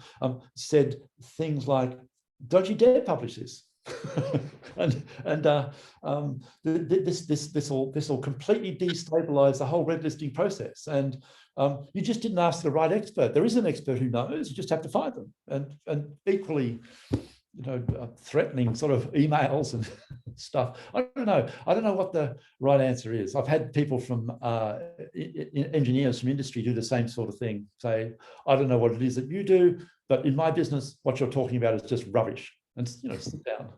said things like, "Don't you dare publish this." This will completely destabilize the whole red listing process. And you just didn't ask the right expert. There is an expert who knows. You just have to find them. And equally, threatening sort of emails and stuff. I don't know what the right answer is. I've had people from engineers from industry do the same sort of thing. Say, I don't know what it is that you do, but in my business, what you're talking about is just rubbish. And sit down.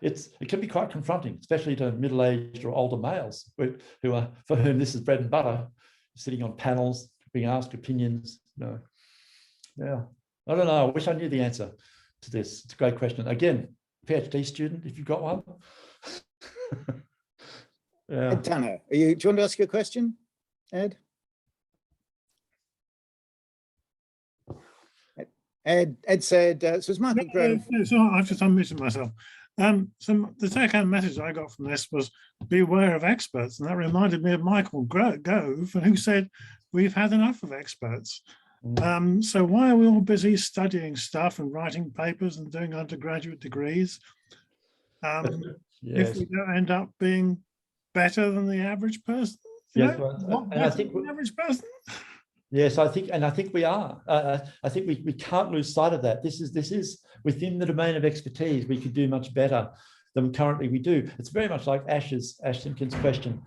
It can be quite confronting, especially to middle-aged or older males for whom this is bread and butter, sitting on panels, being asked opinions. Yeah, I don't know. I wish I knew the answer to this. It's a great question. Again, PhD student, if you've got one. Yeah. Ed Tanner, do you want to ask your question, Ed? Ed said, so it's Michael Grove. So I just unmuted myself. So the take-home message I got from this was beware of experts, and that reminded me of Michael Gove, who said we've had enough of experts. So why are we all busy studying stuff and writing papers and doing undergraduate degrees if we don't end up being better than the average person? Yes, and I think the average person. Yes, I think we are. I think we can't lose sight of that. This is within the domain of expertise. We could do much better than currently we do. It's very much like Ash Simpkins' question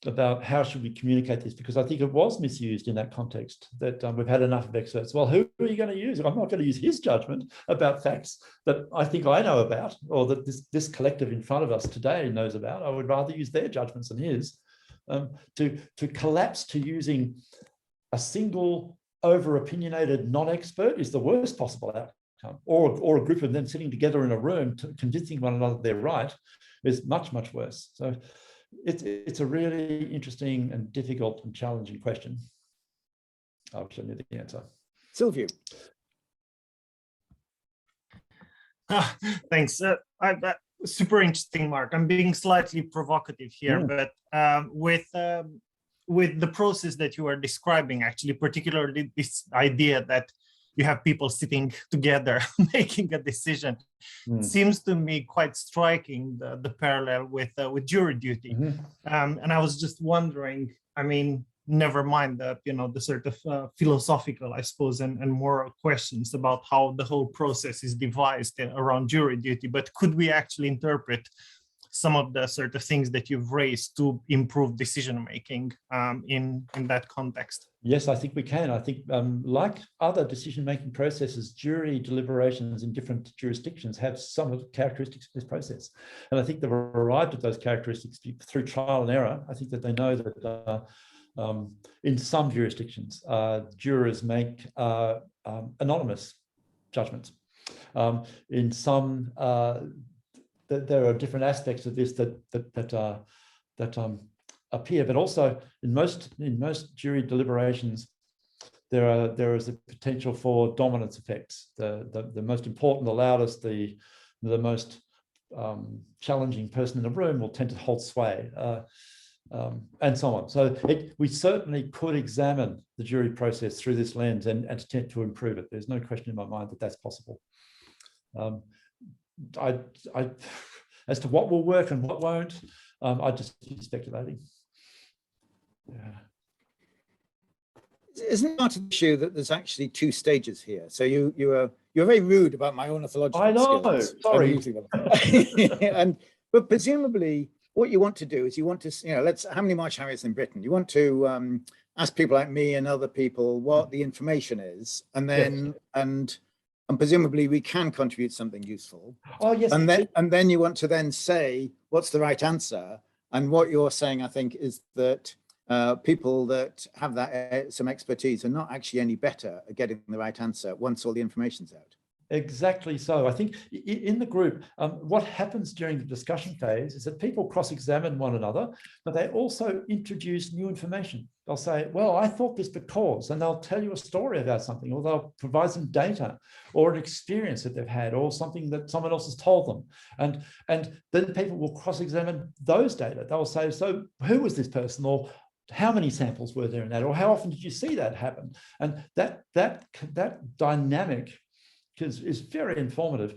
about how should we communicate this, because I think it was misused in that context, that we've had enough of experts. Well, who are you going to use? I'm not going to use his judgment about facts that I think I know about, or that this collective in front of us today knows about. I would rather use their judgments than his. To collapse to using a single over-opinionated non-expert is the worst possible outcome, or a group of them sitting together in a room convincing one another they're right is much, much worse. So it's a really interesting and difficult and challenging question. I wish I knew the answer. Sylvia. Thanks. Super interesting, Mark. I'm being slightly provocative here, but with the process that you are describing, actually, particularly this idea that you have people sitting together making a decision, seems to me quite striking, the parallel with jury duty. And I was just wondering, I mean, never mind the sort of philosophical, I suppose, and moral questions about how the whole process is devised around jury duty, but could we actually interpret some of the sort of things that you've raised to improve decision making in that context? Yes, I think we can. I think like other decision-making processes, jury deliberations in different jurisdictions have some of the characteristics of this process. And I think they've arrived at those characteristics through trial and error. I think that they know that in some jurisdictions, jurors make anonymous judgments. In some, there are different aspects of this that appear, but also in most jury deliberations, there is a potential for dominance effects. The most important, the loudest, the most challenging person in the room will tend to hold sway, and so on. So we certainly could examine the jury process through this lens and attempt to improve it. There's no question in my mind that that's possible. As to what will work and what won't, I'd just be speculating. Yeah. Isn't part of the issue that there's actually two stages here? So you're very rude about my ornithological I know, skills. sorry. But presumably what you want to do is you want to, how many Marsh Harriers in Britain? You want to ask people like me and other people what the information is, and then Yes. and presumably we can contribute something useful. Oh yes. And then you want to then say what's the right answer. And what you're saying, I think, is that people that have that some expertise are not actually any better at getting the right answer once all the information's out. Exactly so. I think in the group, what happens during the discussion phase is that people cross-examine one another, but they also introduce new information. They'll say, well, I thought this because, and they'll tell you a story about something, or they'll provide some data or an experience that they've had, or something that someone else has told them. And then people will cross-examine those data. They'll say, so who was this person? Or how many samples were there in that? Or how often did you see that happen? And that dynamic is very informative.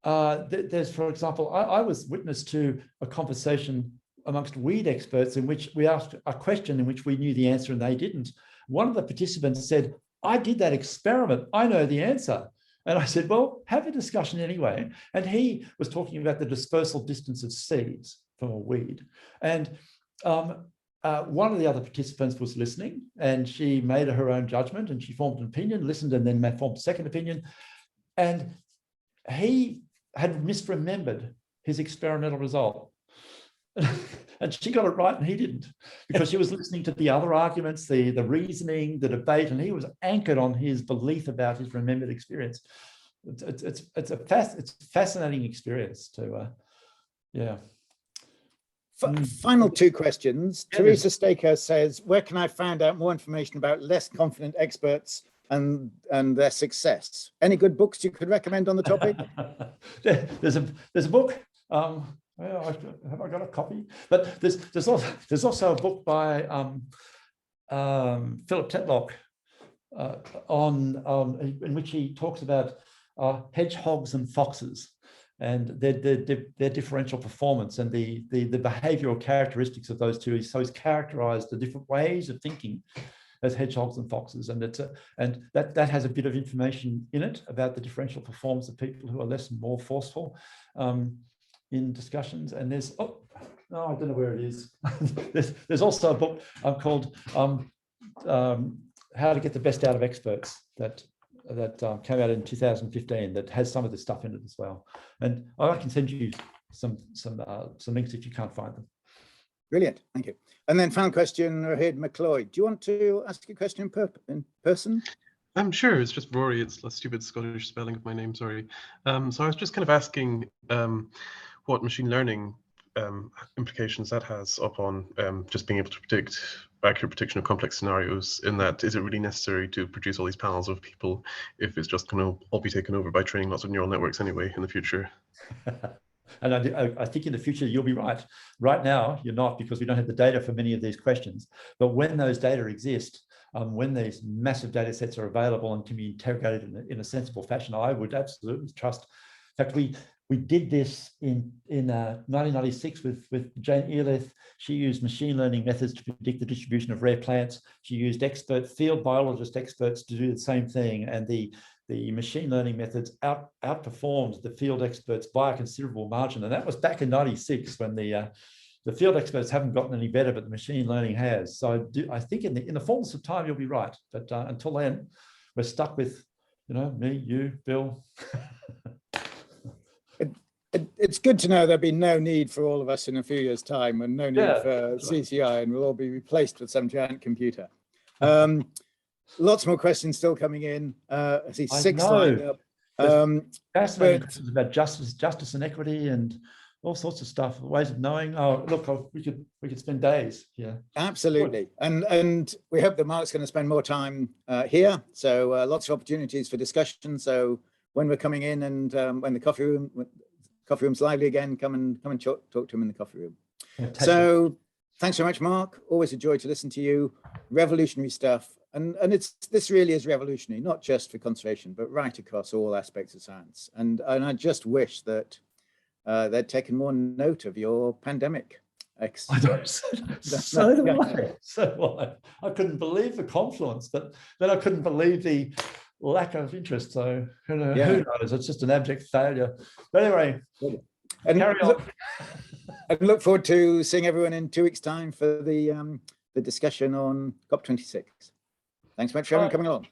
There's, for example, I was witness to a conversation amongst weed experts in which we asked a question in which we knew the answer and they didn't. One of the participants said, I did that experiment, I know the answer. And I said, well, have a discussion anyway. And he was talking about the dispersal distance of seeds from a weed. And one of the other participants was listening, and she made her own judgment, and she formed an opinion, listened, and then formed a second opinion. And he had misremembered his experimental result. And she got it right and he didn't, because she was listening to the other arguments, the reasoning, the debate, and he was anchored on his belief about his remembered experience. It's a fascinating experience to, yeah. Final two questions. Yeah. Teresa Staker says, where can I find out more information about less confident experts and their success? Any good books you could recommend on the topic? There's a book. Well, have I got a copy? But there's also a book by Philip Tetlock in which he talks about hedgehogs and foxes and their differential performance and the behavioral characteristics of those two. So he's characterized the different ways of thinking as hedgehogs and foxes, and that has a bit of information in it about the differential performance of people who are less and more forceful in discussions. And there's I don't know where it is. there's also a book called How to Get the Best Out of Experts that came out in 2015 that has some of this stuff in it as well. And I can send you some links if you can't find them. Brilliant, thank you. And then final question, Rahid McLeod. Do you want to ask a question in person? I'm sure. It's just Rory. It's a stupid Scottish spelling of my name, sorry. So I was just kind of asking what machine learning implications that has upon just being able to predict accurate prediction of complex scenarios. In that, is it really necessary to produce all these panels of people if it's just going to all be taken over by training lots of neural networks anyway in the future? And I think in the future, you'll be right. Right now, you're not, because we don't have the data for many of these questions. But when those data exist, when these massive data sets are available and can be interrogated in a sensible fashion, I would absolutely trust. In fact, we did this in 1996 with Jane Earleth. She used machine learning methods to predict the distribution of rare plants. She used field biologist experts to do the same thing. And the machine learning methods outperformed the field experts by a considerable margin. And that was back in 96 when the field experts haven't gotten any better, but the machine learning has. So I think in the fullness of time, you'll be right. But until then, we're stuck with, me, you, Bill. It's good to know there'll be no need for all of us in a few years' time, and no need for CCI, and we'll all be replaced with some giant computer. Lots more questions still coming in. I see 6 lined up. Fascinating questions about justice and equity, and all sorts of stuff, ways of knowing. Oh, look, we could spend days here. Absolutely, and we hope that Mark's going to spend more time here. So lots of opportunities for discussion. So when we're coming in and when the coffee room's lively again, come and talk to him in the coffee room. Fantastic. So thanks very much, Mark. Always a joy to listen to you. Revolutionary stuff, and this really is revolutionary, not just for conservation, but right across all aspects of science. And I just wish that they'd taken more note of your pandemic. I don't, so do I. So do I. I couldn't believe the confluence, but then I couldn't believe the lack of interest. So who knows? It's just an abject failure. But anyway, and carry on. I look forward to seeing everyone in 2 weeks' time for the discussion on COP26. Thanks so much for everyone coming along.